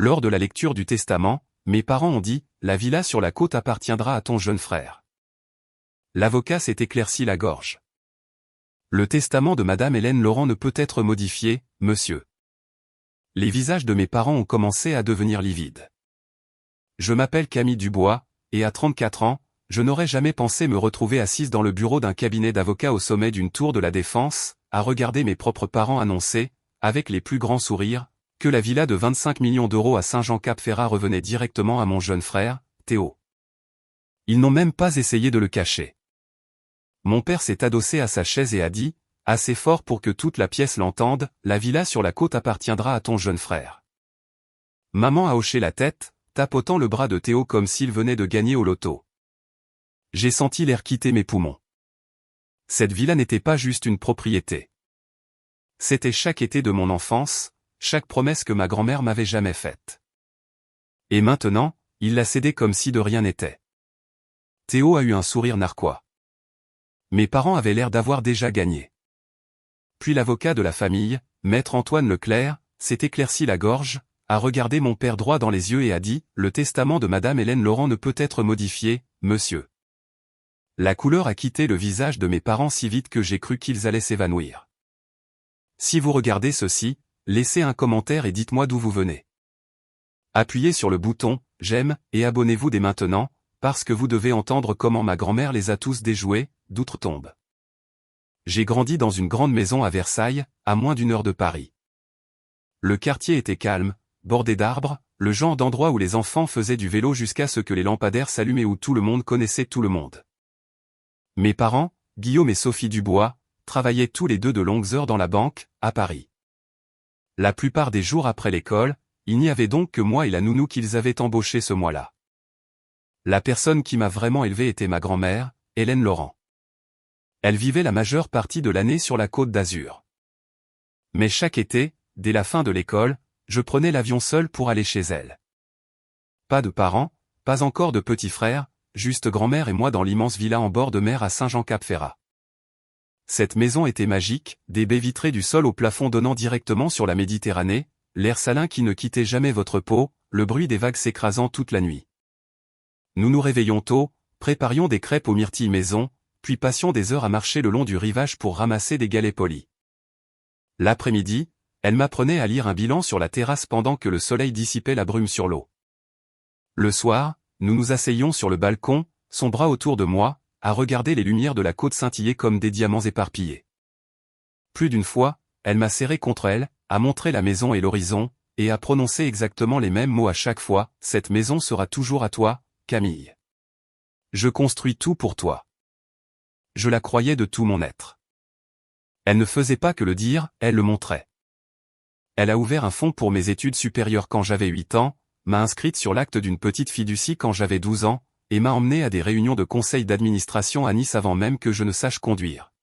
Lors de la lecture du testament, mes parents ont dit « La villa sur la côte appartiendra à ton jeune frère ». L'avocat s'est éclairci la gorge. Le testament de Madame Hélène Laurent ne peut être modifié, monsieur. Les visages de mes parents ont commencé à devenir livides. Je m'appelle Camille Dubois, et à 34 ans, je n'aurais jamais pensé me retrouver assise dans le bureau d'un cabinet d'avocats au sommet d'une tour de la Défense, à regarder mes propres parents annoncer, avec les plus grands sourires, que la villa de 25 millions d'euros à Saint-Jean-Cap-Ferrat revenait directement à mon jeune frère, Théo. Ils n'ont même pas essayé de le cacher. Mon père s'est adossé à sa chaise et a dit, assez fort pour que toute la pièce l'entende, la villa sur la côte appartiendra à ton jeune frère. Maman a hoché la tête, tapotant le bras de Théo comme s'il venait de gagner au loto. J'ai senti l'air quitter mes poumons. Cette villa n'était pas juste une propriété. C'était chaque été de mon enfance, chaque promesse que ma grand-mère m'avait jamais faite. Et maintenant, il l'a cédée comme si de rien n'était. Théo a eu un sourire narquois. Mes parents avaient l'air d'avoir déjà gagné. Puis l'avocat de la famille, maître Antoine Leclerc, s'est éclairci la gorge, a regardé mon père droit dans les yeux et a dit « Le testament de Madame Hélène Laurent ne peut être modifié, monsieur ». La couleur a quitté le visage de mes parents si vite que j'ai cru qu'ils allaient s'évanouir. Si vous regardez ceci, laissez un commentaire et dites-moi d'où vous venez. Appuyez sur le bouton « J'aime » et abonnez-vous dès maintenant, parce que vous devez entendre comment ma grand-mère les a tous déjoués, d'outre-tombe. J'ai grandi dans une grande maison à Versailles, à moins d'1 heure de Paris. Le quartier était calme, bordé d'arbres, le genre d'endroit où les enfants faisaient du vélo jusqu'à ce que les lampadaires s'allument et où tout le monde connaissait tout le monde. Mes parents, Guillaume et Sophie Dubois, travaillaient tous les deux de longues heures dans la banque, à Paris. La plupart des jours après l'école, il n'y avait donc que moi et la nounou qu'ils avaient embauchée ce mois-là. La personne qui m'a vraiment élevé était ma grand-mère, Hélène Laurent. Elle vivait la majeure partie de l'année sur la Côte d'Azur. Mais chaque été, dès la fin de l'école, je prenais l'avion seul pour aller chez elle. Pas de parents, pas encore de petits frères, juste grand-mère et moi dans l'immense villa en bord de mer à Saint-Jean-Cap-Ferrat. Cette maison était magique, des baies vitrées du sol au plafond donnant directement sur la Méditerranée, l'air salin qui ne quittait jamais votre peau, le bruit des vagues s'écrasant toute la nuit. Nous nous réveillions tôt, préparions des crêpes aux myrtilles maison, puis passions des heures à marcher le long du rivage pour ramasser des galets polis. L'après-midi, elle m'apprenait à lire un bilan sur la terrasse pendant que le soleil dissipait la brume sur l'eau. Le soir, nous nous asseyions sur le balcon, son bras autour de moi, à regarder les lumières de la côte scintiller comme des diamants éparpillés. Plus d'une fois, elle m'a serré contre elle, a montré la maison et l'horizon, et a prononcé exactement les mêmes mots à chaque fois, « Cette maison sera toujours à toi, Camille. Je construis tout pour toi. » Je la croyais de tout mon être. Elle ne faisait pas que le dire, elle le montrait. Elle a ouvert un fonds pour mes études supérieures quand j'avais 8 ans, m'a inscrite sur l'acte d'une petite fiducie quand j'avais 12 ans, et m'a emmené à des réunions de conseil d'administration à Nice avant même que je ne sache conduire.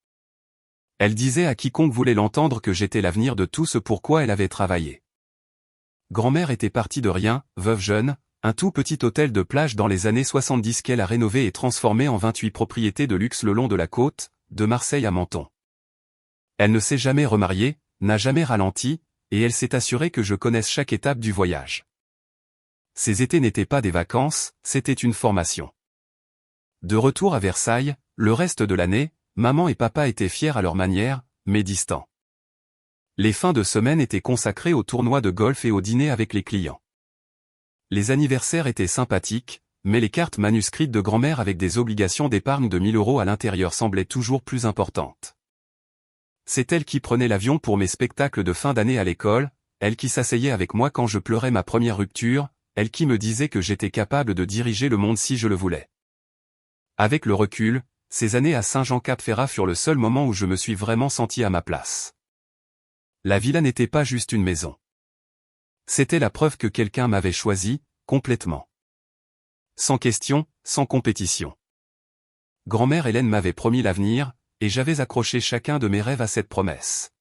Elle disait à quiconque voulait l'entendre que j'étais l'avenir de tout ce pour quoi elle avait travaillé. Grand-mère était partie de rien, veuve jeune, un tout petit hôtel de plage dans les années 70 qu'elle a rénové et transformé en 28 propriétés de luxe le long de la côte, de Marseille à Menton. Elle ne s'est jamais remariée, n'a jamais ralenti, et elle s'est assurée que je connaisse chaque étape du voyage. Ces étés n'étaient pas des vacances, c'était une formation. De retour à Versailles, le reste de l'année, maman et papa étaient fiers à leur manière, mais distants. Les fins de semaine étaient consacrées aux tournois de golf et au dîner avec les clients. Les anniversaires étaient sympathiques, mais les cartes manuscrites de grand-mère avec des obligations d'épargne de 1 000 € à l'intérieur semblaient toujours plus importantes. C'est elle qui prenait l'avion pour mes spectacles de fin d'année à l'école, elle qui s'asseyait avec moi quand je pleurais ma première rupture, elle qui me disait que j'étais capable de diriger le monde si je le voulais. Avec le recul, ces années à Saint-Jean-Cap-Ferrat furent le seul moment où je me suis vraiment senti à ma place. La villa n'était pas juste une maison. C'était la preuve que quelqu'un m'avait choisi, complètement. Sans question, sans compétition. Grand-mère Hélène m'avait promis l'avenir, et j'avais accroché chacun de mes rêves à cette promesse.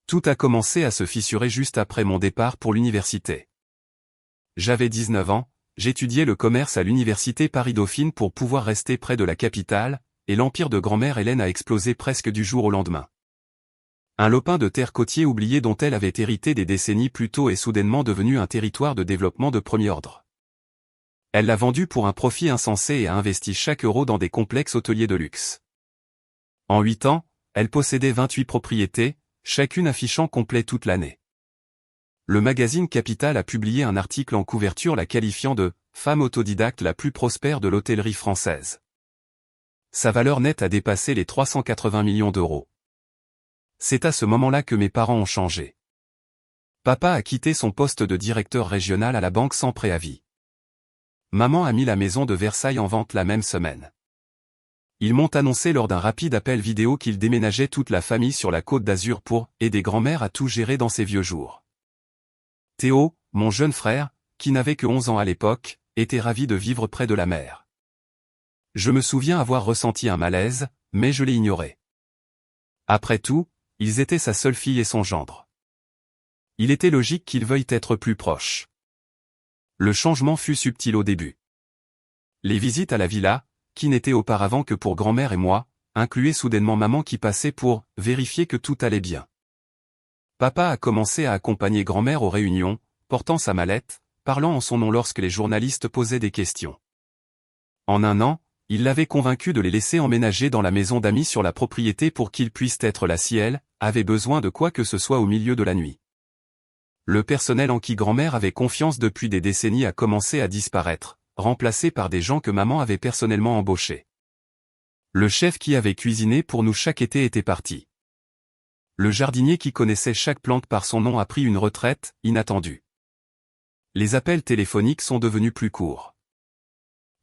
Tout a commencé à se fissurer juste après mon départ pour l'université. J'avais 19 ans, j'étudiais le commerce à l'université Paris-Dauphine pour pouvoir rester près de la capitale, et l'empire de grand-mère Hélène a explosé presque du jour au lendemain. Un lopin de terre côtier oublié dont elle avait hérité des décennies plus tôt est soudainement devenu un territoire de développement de premier ordre. Elle l'a vendu pour un profit insensé et a investi chaque euro dans des complexes hôteliers de luxe. En 8 ans, elle possédait 28 propriétés, chacune affichant complet toute l'année. Le magazine Capital a publié un article en couverture la qualifiant de « femme autodidacte la plus prospère de l'hôtellerie française ». Sa valeur nette a dépassé les 380 millions d'euros. C'est à ce moment-là que mes parents ont changé. Papa a quitté son poste de directeur régional à la banque sans préavis. Maman a mis la maison de Versailles en vente la même semaine. Ils m'ont annoncé lors d'un rapide appel vidéo qu'ils déménageaient toute la famille sur la Côte d'Azur pour aider grand-mère à tout gérer dans ses vieux jours. Théo, mon jeune frère, qui n'avait que 11 ans à l'époque, était ravi de vivre près de la mer. Je me souviens avoir ressenti un malaise, mais je l'ai ignoré. Après tout, ils étaient sa seule fille et son gendre. Il était logique qu'ils veuillent être plus proches. Le changement fut subtil au début. Les visites à la villa, qui n'étaient auparavant que pour grand-mère et moi, incluaient soudainement maman qui passait pour vérifier que tout allait bien. Papa a commencé à accompagner grand-mère aux réunions, portant sa mallette, parlant en son nom lorsque les journalistes posaient des questions. En un an, il l'avait convaincu de les laisser emménager dans la maison d'amis sur la propriété pour qu'ils puissent être là si elle avait besoin de quoi que ce soit au milieu de la nuit. Le personnel en qui grand-mère avait confiance depuis des décennies a commencé à disparaître, remplacé par des gens que maman avait personnellement embauchés. Le chef qui avait cuisiné pour nous chaque été était parti. Le jardinier qui connaissait chaque plante par son nom a pris une retraite, inattendue. Les appels téléphoniques sont devenus plus courts.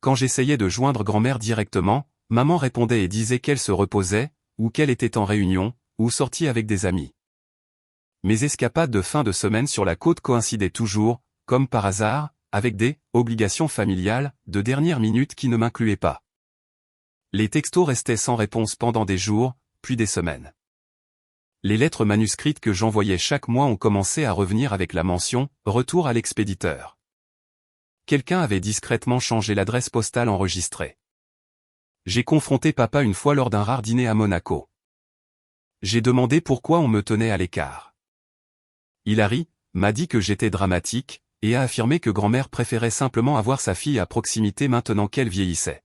Quand j'essayais de joindre grand-mère directement, maman répondait et disait qu'elle se reposait, ou qu'elle était en réunion, ou sortie avec des amis. Mes escapades de fin de semaine sur la côte coïncidaient toujours, comme par hasard, avec des obligations familiales de dernière minute qui ne m'incluaient pas. Les textos restaient sans réponse pendant des jours, puis des semaines. Les lettres manuscrites que j'envoyais chaque mois ont commencé à revenir avec la mention « Retour à l'expéditeur ». Quelqu'un avait discrètement changé l'adresse postale enregistrée. J'ai confronté papa une fois lors d'un rare dîner à Monaco. J'ai demandé pourquoi on me tenait à l'écart. Il a ri, m'a dit que j'étais dramatique, et a affirmé que grand-mère préférait simplement avoir sa fille à proximité maintenant qu'elle vieillissait.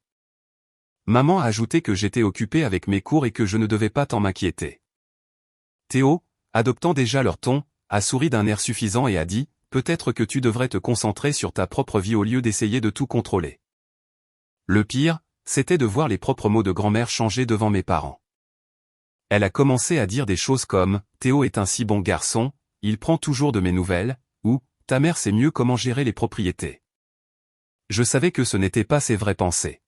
Maman a ajouté que j'étais occupé avec mes cours et que je ne devais pas tant m'inquiéter. Théo, adoptant déjà leur ton, a souri d'un air suffisant et a dit « Peut-être que tu devrais te concentrer sur ta propre vie au lieu d'essayer de tout contrôler. » Le pire, c'était de voir les propres mots de grand-mère changer devant mes parents. Elle a commencé à dire des choses comme « Théo est un si bon garçon, il prend toujours de mes nouvelles » ou « Ta mère sait mieux comment gérer les propriétés. » Je savais que ce n'était pas ses vraies pensées.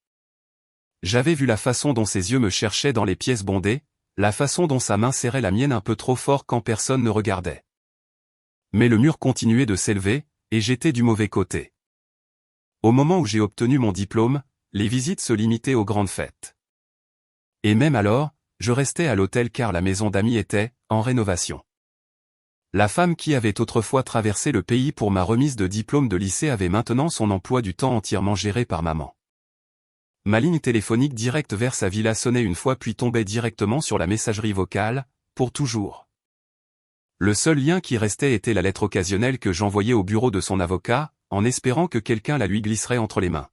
J'avais vu la façon dont ses yeux me cherchaient dans les pièces bondées, la façon dont sa main serrait la mienne un peu trop fort quand personne ne regardait. Mais le mur continuait de s'élever, et j'étais du mauvais côté. Au moment où j'ai obtenu mon diplôme, les visites se limitaient aux grandes fêtes. Et même alors, je restais à l'hôtel car la maison d'amis était en rénovation. La femme qui avait autrefois traversé le pays pour ma remise de diplôme de lycée avait maintenant son emploi du temps entièrement géré par maman. Ma ligne téléphonique directe vers sa villa sonnait une fois puis tombait directement sur la messagerie vocale, pour toujours. Le seul lien qui restait était la lettre occasionnelle que j'envoyais au bureau de son avocat, en espérant que quelqu'un la lui glisserait entre les mains.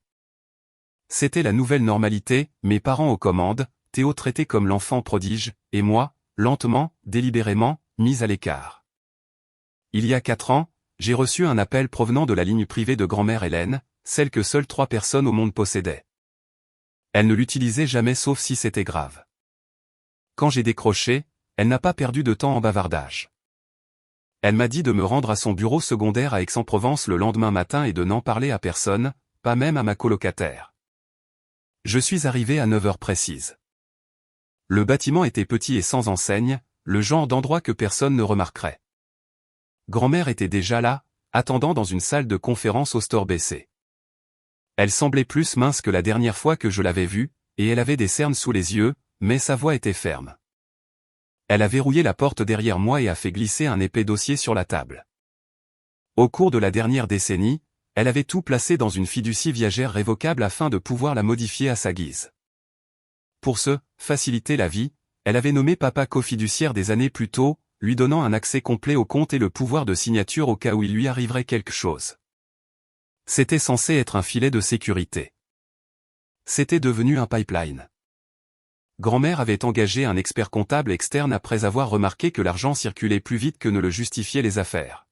C'était la nouvelle normalité, mes parents aux commandes, Théo traité comme l'enfant prodige, et moi, lentement, délibérément, mis à l'écart. Il y a 4 ans, j'ai reçu un appel provenant de la ligne privée de grand-mère Hélène, celle que seules 3 personnes au monde possédaient. Elle ne l'utilisait jamais sauf si c'était grave. Quand j'ai décroché, elle n'a pas perdu de temps en bavardage. Elle m'a dit de me rendre à son bureau secondaire à Aix-en-Provence le lendemain matin et de n'en parler à personne, pas même à ma colocataire. Je suis arrivé à 9 heures précises. Le bâtiment était petit et sans enseigne, le genre d'endroit que personne ne remarquerait. Grand-mère était déjà là, attendant dans une salle de conférence au store baissé. Elle semblait plus mince que la dernière fois que je l'avais vue, et elle avait des cernes sous les yeux, mais sa voix était ferme. Elle a verrouillé la porte derrière moi et a fait glisser un épais dossier sur la table. Au cours de la dernière décennie, elle avait tout placé dans une fiducie viagère révocable afin de pouvoir la modifier à sa guise. Pour se faciliter la vie, Elle avait nommé papa cofiduciaire des années plus tôt, lui donnant un accès complet au compte et le pouvoir de signature au cas où il lui arriverait quelque chose. C'était censé être un filet de sécurité. C'était devenu un pipeline. Grand-mère avait engagé un expert comptable externe après avoir remarqué que l'argent circulait plus vite que ne le justifiaient les affaires.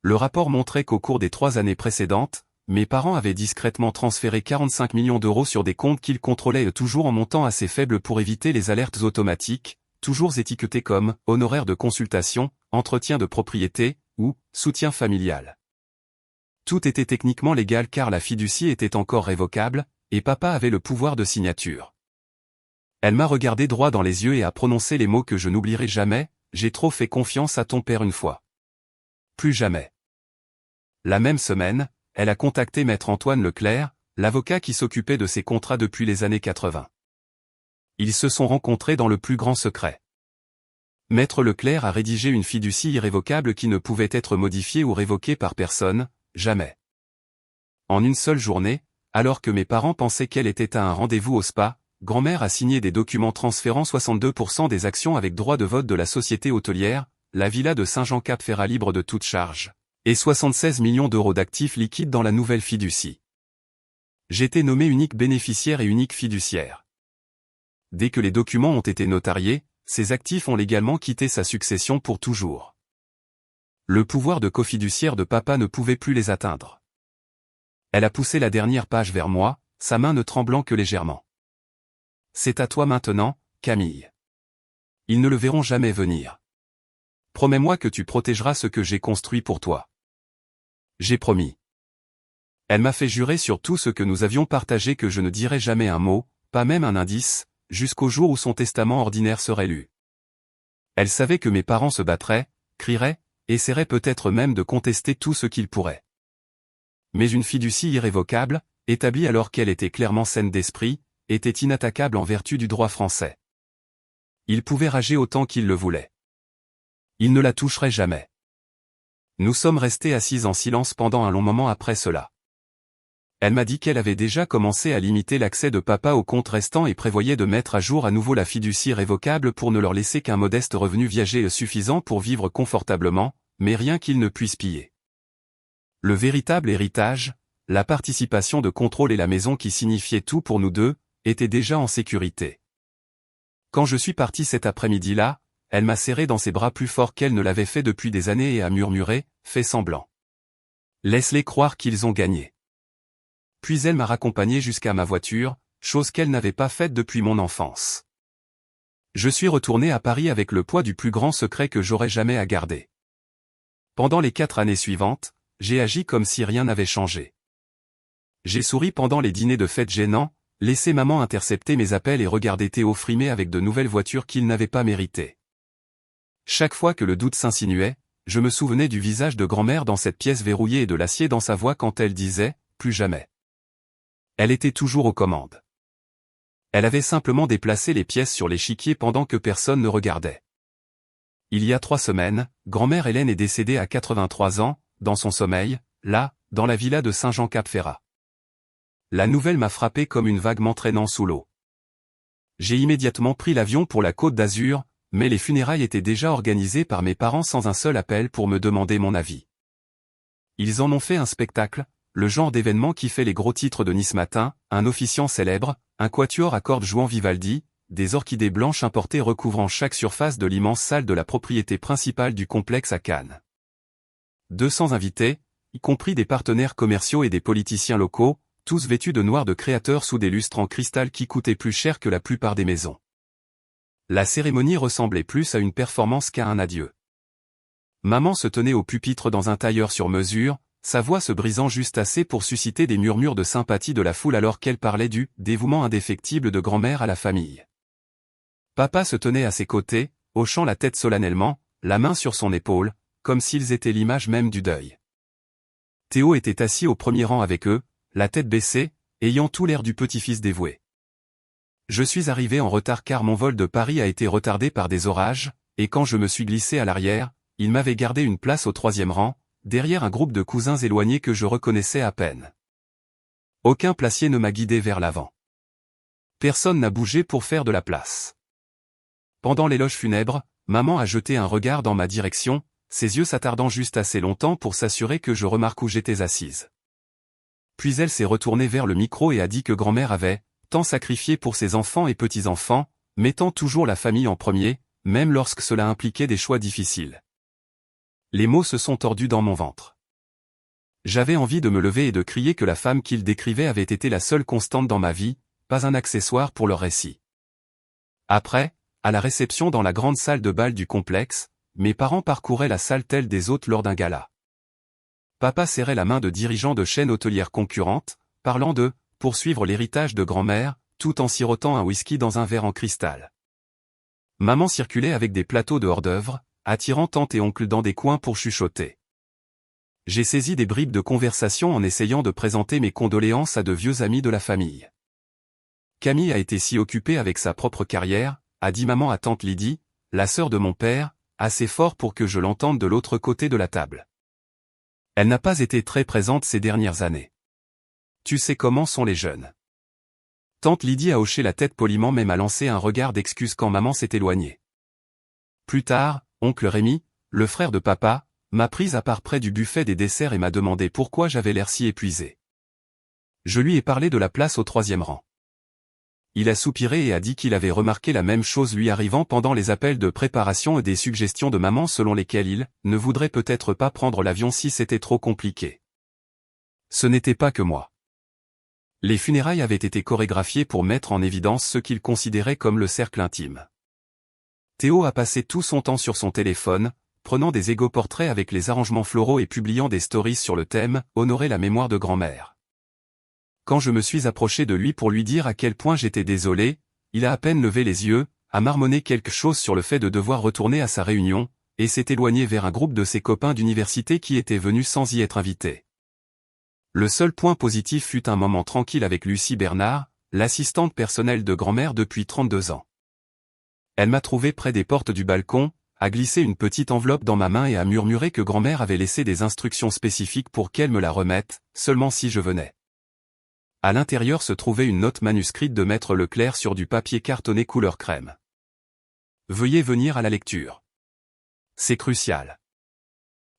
Le rapport montrait qu'au cours des 3 années précédentes, mes parents avaient discrètement transféré 45 millions d'euros sur des comptes qu'ils contrôlaient toujours en montant assez faible pour éviter les alertes automatiques, toujours étiquetés comme « honoraires de consultation »,« entretien de propriété » ou « soutien familial ». Tout était techniquement légal car la fiducie était encore révocable, et papa avait le pouvoir de signature. Elle m'a regardé droit dans les yeux et a prononcé les mots que je n'oublierai jamais, « J'ai trop fait confiance à ton père une fois. Plus jamais ». La même semaine, elle a contacté maître Antoine Leclerc, l'avocat qui s'occupait de ses contrats depuis les années 80. Ils se sont rencontrés dans le plus grand secret. Maître Leclerc a rédigé une fiducie irrévocable qui ne pouvait être modifiée ou révoquée par personne, jamais. En une seule journée, alors que mes parents pensaient qu'elle était à un rendez-vous au spa, grand-mère a signé des documents transférant 62% des actions avec droit de vote de la société hôtelière, la villa de Saint-Jean-Cap-Ferrat libre de toute charge, et 76 millions d'euros d'actifs liquides dans la nouvelle fiducie. J'étais nommé unique bénéficiaire et unique fiduciaire. Dès que les documents ont été notariés, ces actifs ont légalement quitté sa succession pour toujours. Le pouvoir de cofiduciaire de papa ne pouvait plus les atteindre. Elle a poussé la dernière page vers moi, sa main ne tremblant que légèrement. C'est à toi maintenant, Camille. Ils ne le verront jamais venir. Promets-moi que tu protégeras ce que j'ai construit pour toi. J'ai promis. Elle m'a fait jurer sur tout ce que nous avions partagé que je ne dirais jamais un mot, pas même un indice, jusqu'au jour où son testament ordinaire serait lu. Elle savait que mes parents se battraient, crieraient, essaieraient peut-être même de contester tout ce qu'ils pourraient. Mais une fiducie irrévocable, établie alors qu'elle était clairement saine d'esprit, était inattaquable en vertu du droit français. Ils pouvaient rager autant qu'ils le voulaient. Ils ne la toucheraient jamais. Nous sommes restés assises en silence pendant un long moment après cela. Elle m'a dit qu'elle avait déjà commencé à limiter l'accès de papa aux comptes restants et prévoyait de mettre à jour à nouveau la fiducie révocable pour ne leur laisser qu'un modeste revenu viager suffisant pour vivre confortablement, mais rien qu'ils ne puissent piller. Le véritable héritage, la participation de contrôle et la maison qui signifiait tout pour nous deux, était déjà en sécurité. Quand je suis parti cet après-midi-là, elle m'a serré dans ses bras plus fort qu'elle ne l'avait fait depuis des années et a murmuré, fait semblant. Laisse-les croire qu'ils ont gagné. Puis elle m'a raccompagné jusqu'à ma voiture, chose qu'elle n'avait pas faite depuis mon enfance. Je suis retourné à Paris avec le poids du plus grand secret que j'aurais jamais à garder. Pendant les 4 années suivantes, j'ai agi comme si rien n'avait changé. J'ai souri pendant les dîners de fête gênants, laissé maman intercepter mes appels et regarder Théo frimer avec de nouvelles voitures qu'il n'avait pas méritées. Chaque fois que le doute s'insinuait, je me souvenais du visage de grand-mère dans cette pièce verrouillée et de l'acier dans sa voix quand elle disait « plus jamais ». Elle était toujours aux commandes. Elle avait simplement déplacé les pièces sur l'échiquier pendant que personne ne regardait. Il y a 3 semaines, grand-mère Hélène est décédée à 83 ans, dans son sommeil, là, dans la villa de Saint-Jean-Cap-Ferrat. La nouvelle m'a frappé comme une vague m'entraînant sous l'eau. J'ai immédiatement pris l'avion pour la Côte d'Azur, mais les funérailles étaient déjà organisées par mes parents sans un seul appel pour me demander mon avis. Ils en ont fait un spectacle, le genre d'événement qui fait les gros titres de Nice Matin, un officiant célèbre, un quatuor à cordes jouant Vivaldi, des orchidées blanches importées recouvrant chaque surface de l'immense salle de la propriété principale du complexe à Cannes. 200 invités, y compris des partenaires commerciaux et des politiciens locaux, tous vêtus de noir de créateurs sous des lustres en cristal qui coûtaient plus cher que la plupart des maisons. La cérémonie ressemblait plus à une performance qu'à un adieu. Maman se tenait au pupitre dans un tailleur sur mesure, sa voix se brisant juste assez pour susciter des murmures de sympathie de la foule alors qu'elle parlait du dévouement indéfectible de grand-mère à la famille. Papa se tenait à ses côtés, hochant la tête solennellement, la main sur son épaule, comme s'ils étaient l'image même du deuil. Théo était assis au premier rang avec eux, la tête baissée, ayant tout l'air du petit-fils dévoué. Je suis arrivé en retard car mon vol de Paris a été retardé par des orages, et quand je me suis glissé à l'arrière, il m'avait gardé une place au 3e rang, derrière un groupe de cousins éloignés que je reconnaissais à peine. Aucun placier ne m'a guidé vers l'avant. Personne n'a bougé pour faire de la place. Pendant l'éloge funèbre, maman a jeté un regard dans ma direction, ses yeux s'attardant juste assez longtemps pour s'assurer que je remarque où j'étais assise. Puis elle s'est retournée vers le micro et a dit que grand-mère avait tant sacrifié pour ses enfants et petits-enfants, mettant toujours la famille en premier, même lorsque cela impliquait des choix difficiles. Les mots se sont tordus dans mon ventre. J'avais envie de me lever et de crier que la femme qu'il décrivait avait été la seule constante dans ma vie, pas un accessoire pour leur récit. Après, à la réception dans la grande salle de bal du complexe, mes parents parcouraient la salle telle des hôtes lors d'un gala. Papa serrait la main de dirigeants de chaînes hôtelières concurrentes, parlant de « poursuivre l'héritage de grand-mère », tout en sirotant un whisky dans un verre en cristal. Maman circulait avec des plateaux de hors-d'œuvre, attirant tante et oncle dans des coins pour chuchoter. J'ai saisi des bribes de conversation en essayant de présenter mes condoléances à de vieux amis de la famille. Camille a été si occupée avec sa propre carrière, a dit maman à tante Lydie, la sœur de mon père, assez fort pour que je l'entende de l'autre côté de la table. Elle n'a pas été très présente ces dernières années. Tu sais comment sont les jeunes. Tante Lydie a hoché la tête poliment mais m'a lancé un regard d'excuse quand maman s'est éloignée. Plus tard, oncle Rémi, le frère de papa, m'a prise à part près du buffet des desserts et m'a demandé pourquoi j'avais l'air si épuisé. Je lui ai parlé de la place au 3e rang. Il a soupiré et a dit qu'il avait remarqué la même chose lui arrivant pendant les appels de préparation et des suggestions de maman selon lesquelles il ne voudrait peut-être pas prendre l'avion si c'était trop compliqué. Ce n'était pas que moi. Les funérailles avaient été chorégraphiées pour mettre en évidence ce qu'il considérait comme le cercle intime. Théo a passé tout son temps sur son téléphone, prenant des égo-portraits avec les arrangements floraux et publiant des stories sur le thème « Honorer la mémoire de grand-mère ». Quand je me suis approché de lui pour lui dire à quel point j'étais désolé, il a à peine levé les yeux, a marmonné quelque chose sur le fait de devoir retourner à sa réunion, et s'est éloigné vers un groupe de ses copains d'université qui étaient venus sans y être invités. Le seul point positif fut un moment tranquille avec Lucie Bernard, l'assistante personnelle de grand-mère depuis 32 ans. Elle m'a trouvé près des portes du balcon, a glissé une petite enveloppe dans ma main et a murmuré que grand-mère avait laissé des instructions spécifiques pour qu'elle me la remette, seulement si je venais. À l'intérieur se trouvait une note manuscrite de Maître Leclerc sur du papier cartonné couleur crème. Veuillez venir à la lecture. C'est crucial.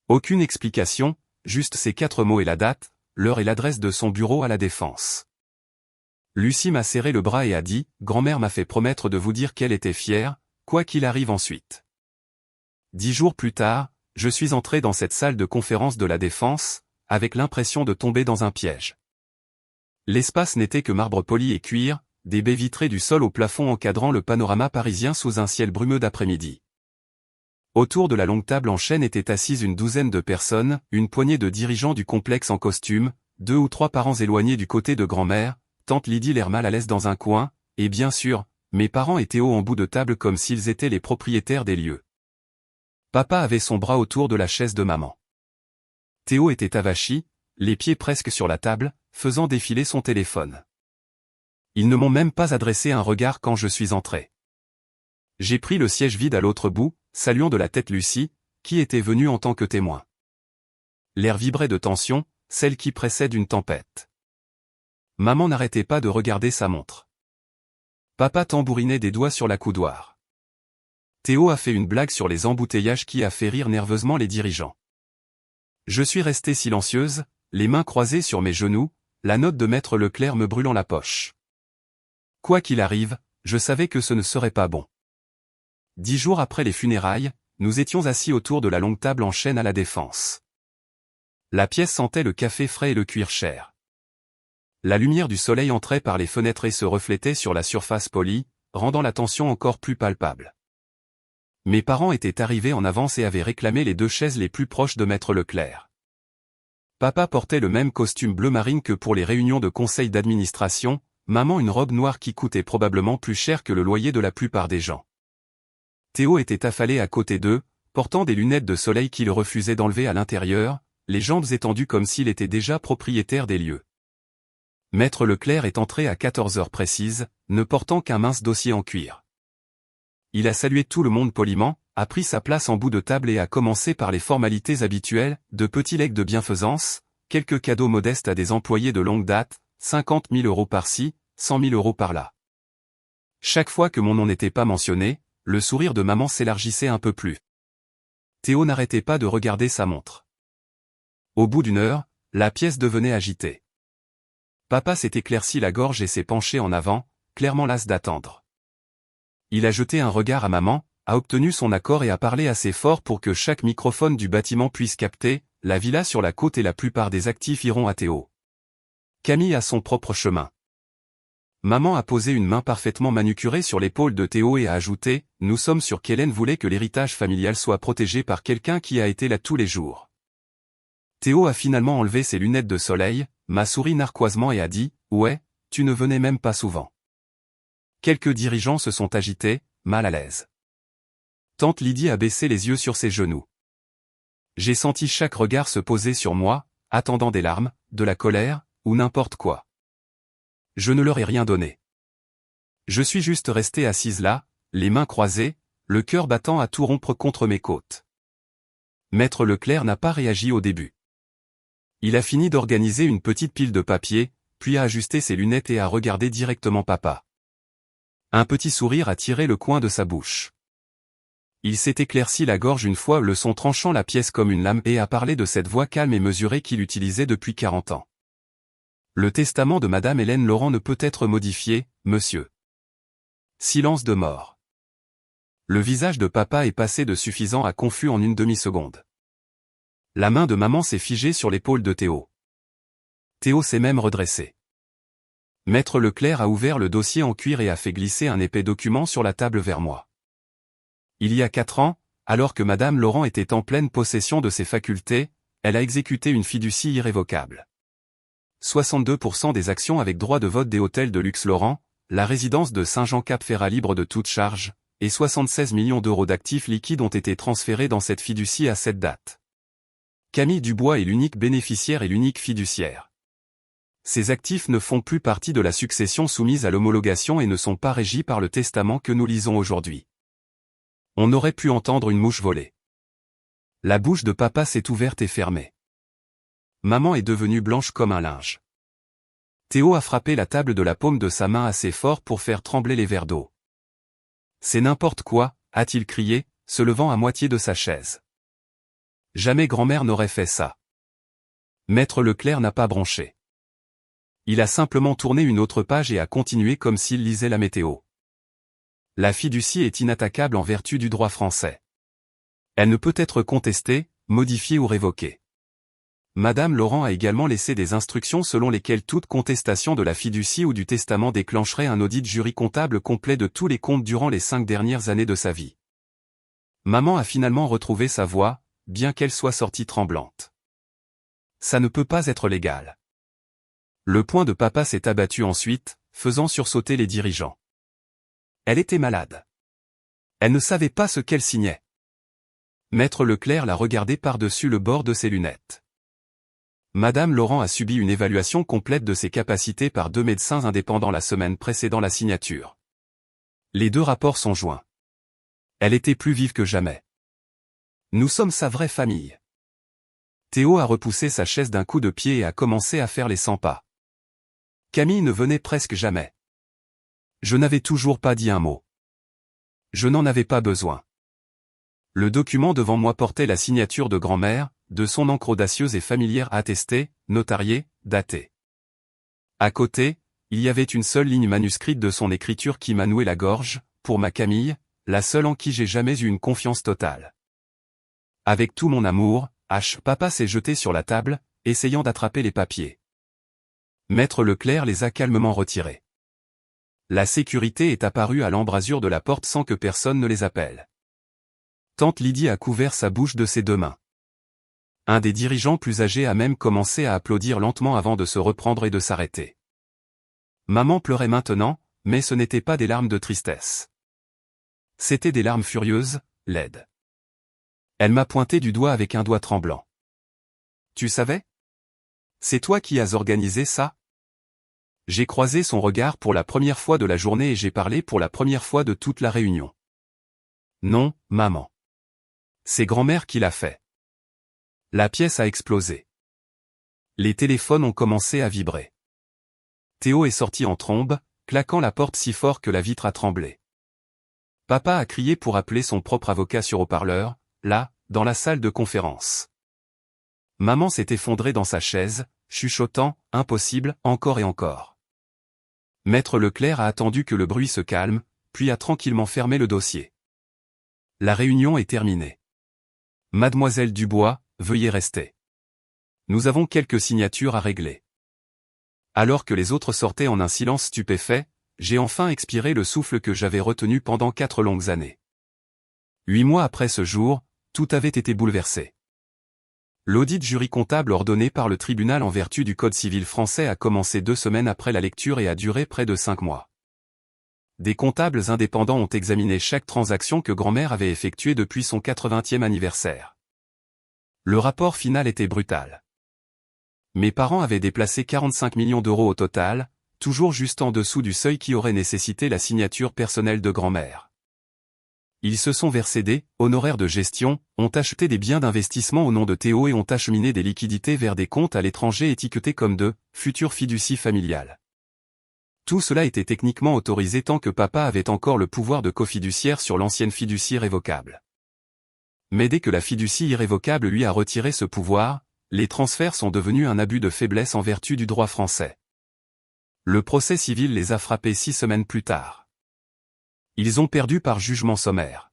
Aucune explication, juste ces 4 mots et la date, l'heure et l'adresse de son bureau à la Défense. Lucie m'a serré le bras et a dit « Grand-mère m'a fait promettre de vous dire qu'elle était fière, quoi qu'il arrive ensuite. » 10 jours plus tard, je suis entré dans cette salle de conférence de la Défense, avec l'impression de tomber dans un piège. L'espace n'était que marbre poli et cuir, des baies vitrées du sol au plafond encadrant le panorama parisien sous un ciel brumeux d'après-midi. Autour de la longue table en chêne étaient assises une douzaine de personnes, une poignée de dirigeants du complexe en costume, 2 ou 3 parents éloignés du côté de grand-mère, tante Lydie l'air mal à l'aise dans un coin, et bien sûr, mes parents et Théo en bout de table comme s'ils étaient les propriétaires des lieux. Papa avait son bras autour de la chaise de maman. Théo était avachi, les pieds presque sur la table, faisant défiler son téléphone. Ils ne m'ont même pas adressé un regard quand je suis entré. J'ai pris le siège vide à l'autre bout, saluant de la tête Lucie, qui était venue en tant que témoin. L'air vibrait de tension, celle qui précède une tempête. Maman n'arrêtait pas de regarder sa montre. Papa tambourinait des doigts sur la coudoir. Théo a fait une blague sur les embouteillages qui a fait rire nerveusement les dirigeants. Je suis restée silencieuse, les mains croisées sur mes genoux, la note de Maître Leclerc me brûlant la poche. Quoi qu'il arrive, je savais que ce ne serait pas bon. 10 jours après les funérailles, nous étions assis autour de la longue table en chêne à la Défense. La pièce sentait le café frais et le cuir cher. La lumière du soleil entrait par les fenêtres et se reflétait sur la surface polie, rendant la tension encore plus palpable. Mes parents étaient arrivés en avance et avaient réclamé les 2 chaises les plus proches de Maître Leclerc. Papa portait le même costume bleu marine que pour les réunions de conseil d'administration, maman une robe noire qui coûtait probablement plus cher que le loyer de la plupart des gens. Théo était affalé à côté d'eux, portant des lunettes de soleil qu'il refusait d'enlever à l'intérieur, les jambes étendues comme s'il était déjà propriétaire des lieux. Maître Leclerc est entré à 14 heures précises, ne portant qu'un mince dossier en cuir. Il a salué tout le monde poliment, a pris sa place en bout de table et a commencé par les formalités habituelles, de petits legs de bienfaisance, quelques cadeaux modestes à des employés de longue date, 50 000 € par-ci, 100 000 € par-là. Chaque fois que mon nom n'était pas mentionné, le sourire de maman s'élargissait un peu plus. Théo n'arrêtait pas de regarder sa montre. Au bout d'une heure, la pièce devenait agitée. Papa s'est éclairci la gorge et s'est penché en avant, clairement las d'attendre. Il a jeté un regard à maman, a obtenu son accord et a parlé assez fort pour que chaque microphone du bâtiment puisse capter. La villa sur la côte et la plupart des actifs iront à Théo. Camille a son propre chemin. Maman a posé une main parfaitement manucurée sur l'épaule de Théo et a ajouté « Nous sommes sûrs qu'Hélène voulait que l'héritage familial soit protégé par quelqu'un qui a été là tous les jours. » Théo a finalement enlevé ses lunettes de soleil, m'a souri narquoisement et a dit « Ouais, tu ne venais même pas souvent. » Quelques dirigeants se sont agités, mal à l'aise. Tante Lydie a baissé les yeux sur ses genoux. J'ai senti chaque regard se poser sur moi, attendant des larmes, de la colère, ou n'importe quoi. Je ne leur ai rien donné. Je suis juste restée assise là, les mains croisées, le cœur battant à tout rompre contre mes côtes. Maître Leclerc n'a pas réagi au début. Il a fini d'organiser une petite pile de papier, puis a ajusté ses lunettes et a regardé directement papa. Un petit sourire a tiré le coin de sa bouche. Il s'est éclairci la gorge une fois le son tranchant la pièce comme une lame et a parlé de cette voix calme et mesurée qu'il utilisait depuis 40 ans. Le testament de Madame Hélène Laurent ne peut être modifié, monsieur. Silence de mort. Le visage de papa est passé de suffisant à confus en une demi-seconde. La main de maman s'est figée sur l'épaule de Théo. Théo s'est même redressé. Maître Leclerc a ouvert le dossier en cuir et a fait glisser un épais document sur la table vers moi. Il y a 4 ans, alors que Madame Laurent était en pleine possession de ses facultés, elle a exécuté une fiducie irrévocable. 62% des actions avec droit de vote des hôtels de luxe Laurent, la résidence de Saint-Jean-Cap-Ferrat libre de toute charge, et 76 millions d'euros d'actifs liquides ont été transférés dans cette fiducie à cette date. Camille Dubois est l'unique bénéficiaire et l'unique fiduciaire. Ces actifs ne font plus partie de la succession soumise à l'homologation et ne sont pas régis par le testament que nous lisons aujourd'hui. On aurait pu entendre une mouche voler. La bouche de papa s'est ouverte et fermée. Maman est devenue blanche comme un linge. Théo a frappé la table de la paume de sa main assez fort pour faire trembler les verres d'eau. C'est n'importe quoi, a-t-il crié, se levant à moitié de sa chaise. Jamais grand-mère n'aurait fait ça. Maître Leclerc n'a pas bronché. Il a simplement tourné une autre page et a continué comme s'il lisait la météo. La fiducie est inattaquable en vertu du droit français. Elle ne peut être contestée, modifiée ou révoquée. Madame Laurent a également laissé des instructions selon lesquelles toute contestation de la fiducie ou du testament déclencherait un audit jury comptable complet de tous les comptes durant les 5 dernières années de sa vie. Maman a finalement retrouvé sa voix, bien qu'elle soit sortie tremblante. Ça ne peut pas être légal. Le poing de papa s'est abattu ensuite, faisant sursauter les dirigeants. Elle était malade. Elle ne savait pas ce qu'elle signait. Maître Leclerc l'a regardé par-dessus le bord de ses lunettes. Madame Laurent a subi une évaluation complète de ses capacités par 2 médecins indépendants la semaine précédant la signature. Les 2 rapports sont joints. Elle était plus vive que jamais. Nous sommes sa vraie famille. Théo a repoussé sa chaise d'un coup de pied et a commencé à faire les 100 pas. Camille ne venait presque jamais. Je n'avais toujours pas dit un mot. Je n'en avais pas besoin. Le document devant moi portait la signature de grand-mère, de son encre audacieuse et familière attestée, notariée, datée. À côté, il y avait une seule ligne manuscrite de son écriture qui m'a noué la gorge, pour ma Camille, la seule en qui j'ai jamais eu une confiance totale. Avec tout mon amour, papa s'est jeté sur la table, essayant d'attraper les papiers. Maître Leclerc les a calmement retirés. La sécurité est apparue à l'embrasure de la porte sans que personne ne les appelle. Tante Lydie a couvert sa bouche de ses 2 mains. Un des dirigeants plus âgés a même commencé à applaudir lentement avant de se reprendre et de s'arrêter. Maman pleurait maintenant, mais ce n'était pas des larmes de tristesse. C'étaient des larmes furieuses, laides. Elle m'a pointé du doigt avec un doigt tremblant. Tu savais? C'est toi qui as organisé ça? J'ai croisé son regard pour la première fois de la journée et j'ai parlé pour la première fois de toute la réunion. Non, maman. C'est grand-mère qui l'a fait. La pièce a explosé. Les téléphones ont commencé à vibrer. Théo est sorti en trombe, claquant la porte si fort que la vitre a tremblé. Papa a crié pour appeler son propre avocat sur haut-parleur, là, dans la salle de conférence. Maman s'est effondrée dans sa chaise, chuchotant, impossible, encore et encore. Maître Leclerc a attendu que le bruit se calme, puis a tranquillement fermé le dossier. La réunion est terminée. Mademoiselle Dubois, veuillez rester. Nous avons quelques signatures à régler. Alors que les autres sortaient en un silence stupéfait, j'ai enfin expiré le souffle que j'avais retenu pendant 4 longues années. 8 mois après ce jour, tout avait été bouleversé. L'audit jury comptable ordonné par le tribunal en vertu du Code civil français a commencé 2 semaines après la lecture et a duré près de 5 mois. Des comptables indépendants ont examiné chaque transaction que grand-mère avait effectuée depuis son 80e anniversaire. Le rapport final était brutal. Mes parents avaient déplacé 45 millions d'euros au total, toujours juste en dessous du seuil qui aurait nécessité la signature personnelle de grand-mère. Ils se sont versés des honoraires de gestion, ont acheté des biens d'investissement au nom de Théo et ont acheminé des liquidités vers des comptes à l'étranger étiquetés comme de futures fiducies familiales. Tout cela était techniquement autorisé tant que papa avait encore le pouvoir de cofiduciaire sur l'ancienne fiducie révocable. Mais dès que la fiducie irrévocable lui a retiré ce pouvoir, les transferts sont devenus un abus de faiblesse en vertu du droit français. Le procès civil les a frappés 6 semaines plus tard. Ils ont perdu par jugement sommaire.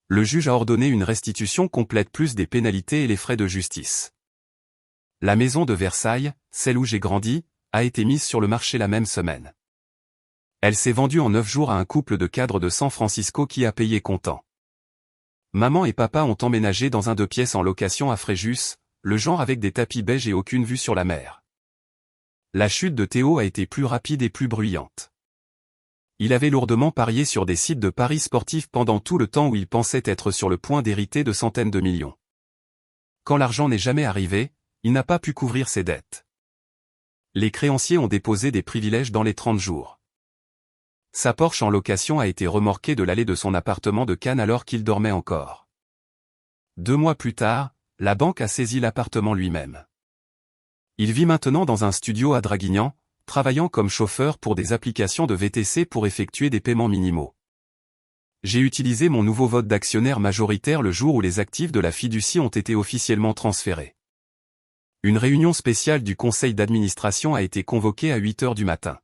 Le juge a ordonné une restitution complète plus des pénalités et les frais de justice. La maison de Versailles, celle où j'ai grandi, a été mise sur le marché la même semaine. Elle s'est vendue en 9 jours à un couple de cadres de San Francisco qui a payé comptant. Maman et papa ont emménagé dans un 2 pièces en location à Fréjus, le genre avec des tapis beiges et aucune vue sur la mer. La chute de Théo a été plus rapide et plus bruyante. Il avait lourdement parié sur des sites de paris sportifs pendant tout le temps où il pensait être sur le point d'hériter de centaines de millions. Quand l'argent n'est jamais arrivé, il n'a pas pu couvrir ses dettes. Les créanciers ont déposé des privilèges dans les 30 jours. Sa Porsche en location a été remorquée de l'allée de son appartement de Cannes alors qu'il dormait encore. 2 mois plus tard, la banque a saisi l'appartement lui-même. Il vit maintenant dans un studio à Draguignan, travaillant comme chauffeur pour des applications de VTC pour effectuer des paiements minimaux. J'ai utilisé mon nouveau vote d'actionnaire majoritaire le jour où les actifs de la fiducie ont été officiellement transférés. Une réunion spéciale du conseil d'administration a été convoquée à 8 heures du matin.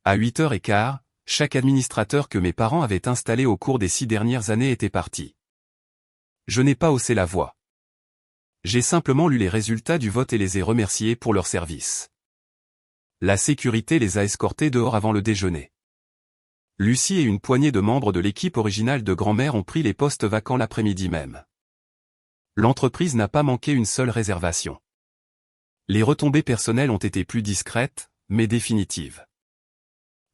À 8h15, chaque administrateur que mes parents avaient installé au cours des 6 dernières années était parti. Je n'ai pas haussé la voix. J'ai simplement lu les résultats du vote et les ai remerciés pour leur service. La sécurité les a escortés dehors avant le déjeuner. Lucie et une poignée de membres de l'équipe originale de grand-mère ont pris les postes vacants l'après-midi même. L'entreprise n'a pas manqué une seule réservation. Les retombées personnelles ont été plus discrètes, mais définitives.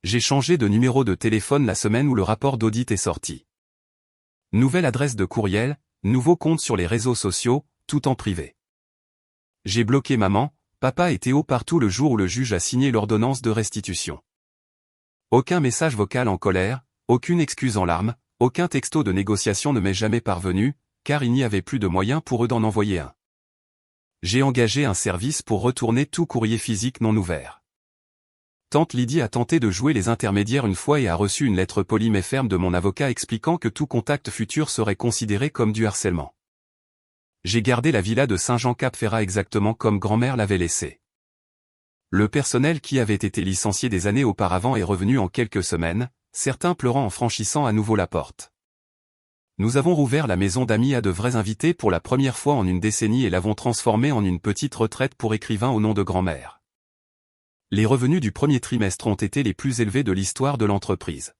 J'ai changé de numéro de téléphone la semaine où le rapport d'audit est sorti. Nouvelle adresse de courriel, nouveau compte sur les réseaux sociaux, tout en privé. J'ai bloqué maman, papa et Théo partout le jour où le juge a signé l'ordonnance de restitution. Aucun message vocal en colère, aucune excuse en larmes, aucun texto de négociation ne m'est jamais parvenu, car il n'y avait plus de moyens pour eux d'en envoyer un. J'ai engagé un service pour retourner tout courrier physique non ouvert. Tante Lydie a tenté de jouer les intermédiaires une fois et a reçu une lettre polie mais ferme de mon avocat expliquant que tout contact futur serait considéré comme du harcèlement. J'ai gardé la villa de Saint-Jean-Cap-Ferrat exactement comme grand-mère l'avait laissée. Le personnel qui avait été licencié des années auparavant est revenu en quelques semaines, certains pleurant en franchissant à nouveau la porte. Nous avons rouvert la maison d'amis à de vrais invités pour la première fois en une décennie et l'avons transformée en une petite retraite pour écrivains au nom de grand-mère. Les revenus du premier trimestre ont été les plus élevés de l'histoire de l'entreprise.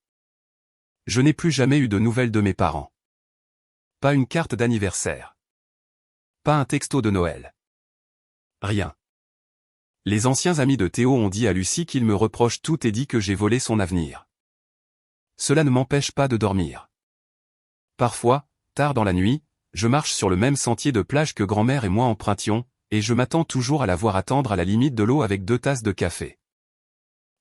Je n'ai plus jamais eu de nouvelles de mes parents. Pas une carte d'anniversaire. Pas un texto de Noël. Rien. Les anciens amis de Théo ont dit à Lucie qu'il me reproche tout et dit que j'ai volé son avenir. Cela ne m'empêche pas de dormir. Parfois, tard dans la nuit, je marche sur le même sentier de plage que grand-mère et moi empruntions, et je m'attends toujours à la voir attendre à la limite de l'eau avec 2 tasses de café.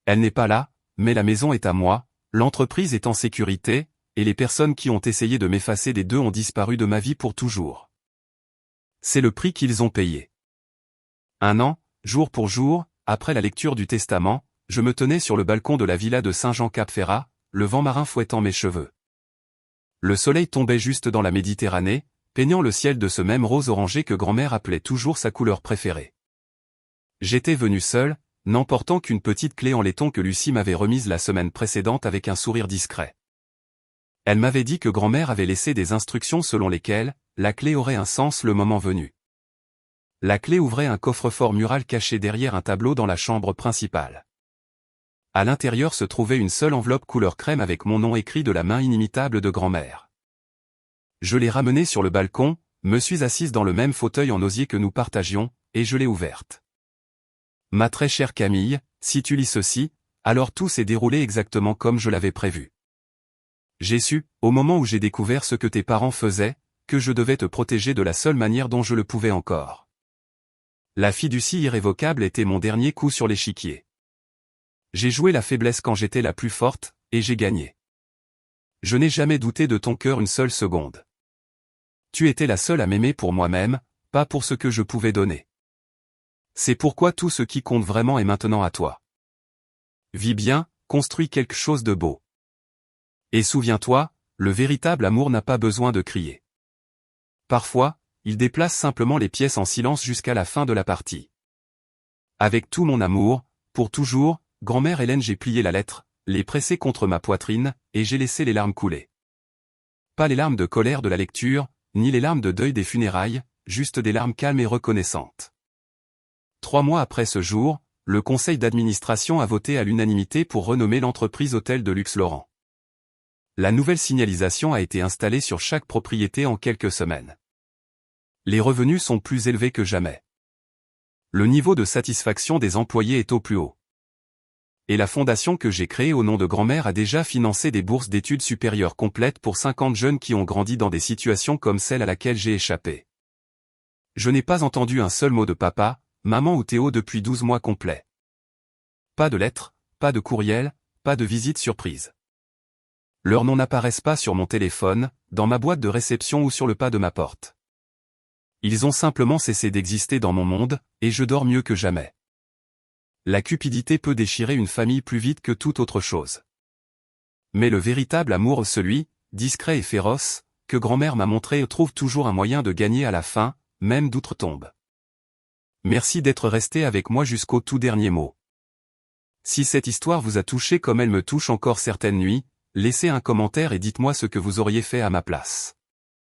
Elle n'est pas là, mais la maison est à moi, l'entreprise est en sécurité, et les personnes qui ont essayé de m'effacer des deux ont disparu de ma vie pour toujours. C'est le prix qu'ils ont payé. 1 an, jour pour jour, après la lecture du testament, je me tenais sur le balcon de la villa de Saint-Jean-Cap-Ferrat, le vent marin fouettant mes cheveux. Le soleil tombait juste dans la Méditerranée, peignant le ciel de ce même rose orangé que grand-mère appelait toujours sa couleur préférée. J'étais venu seul, n'emportant qu'une petite clé en laiton que Lucie m'avait remise la semaine précédente avec un sourire discret. Elle m'avait dit que grand-mère avait laissé des instructions selon lesquelles la clé aurait un sens le moment venu. La clé ouvrait un coffre-fort mural caché derrière un tableau dans la chambre principale. À l'intérieur se trouvait une seule enveloppe couleur crème avec mon nom écrit de la main inimitable de grand-mère. Je l'ai ramenée sur le balcon, me suis assise dans le même fauteuil en osier que nous partagions, et je l'ai ouverte. Ma très chère Camille, si tu lis ceci, alors tout s'est déroulé exactement comme je l'avais prévu. J'ai su, au moment où j'ai découvert ce que tes parents faisaient, que je devais te protéger de la seule manière dont je le pouvais encore. La fiducie irrévocable était mon dernier coup sur l'échiquier. J'ai joué la faiblesse quand j'étais la plus forte, et j'ai gagné. Je n'ai jamais douté de ton cœur une seule seconde. Tu étais la seule à m'aimer pour moi-même, pas pour ce que je pouvais donner. C'est pourquoi tout ce qui compte vraiment est maintenant à toi. Vis bien, construis quelque chose de beau. Et souviens-toi, le véritable amour n'a pas besoin de crier. Parfois, il déplace simplement les pièces en silence jusqu'à la fin de la partie. Avec tout mon amour, pour toujours, grand-mère Hélène, j'ai plié la lettre, l'ai pressée contre ma poitrine, et j'ai laissé les larmes couler. Pas les larmes de colère de la lecture, ni les larmes de deuil des funérailles, juste des larmes calmes et reconnaissantes. 3 mois après ce jour, le conseil d'administration a voté à l'unanimité pour renommer l'entreprise Hôtel de Luxe Laurent. La nouvelle signalisation a été installée sur chaque propriété en quelques semaines. Les revenus sont plus élevés que jamais. Le niveau de satisfaction des employés est au plus haut. Et la fondation que j'ai créée au nom de grand-mère a déjà financé des bourses d'études supérieures complètes pour 50 jeunes qui ont grandi dans des situations comme celle à laquelle j'ai échappé. Je n'ai pas entendu un seul mot de papa, maman ou Théo depuis 12 mois complets. Pas de lettres, pas de courriel, pas de visite surprise. Leurs noms n'apparaissent pas sur mon téléphone, dans ma boîte de réception ou sur le pas de ma porte. Ils ont simplement cessé d'exister dans mon monde, et je dors mieux que jamais. La cupidité peut déchirer une famille plus vite que toute autre chose. Mais le véritable amour, celui, discret et féroce, que grand-mère m'a montré, trouve toujours un moyen de gagner à la fin, même d'outre-tombe. Merci d'être resté avec moi jusqu'au tout dernier mot. Si cette histoire vous a touché comme elle me touche encore certaines nuits, laissez un commentaire et dites-moi ce que vous auriez fait à ma place.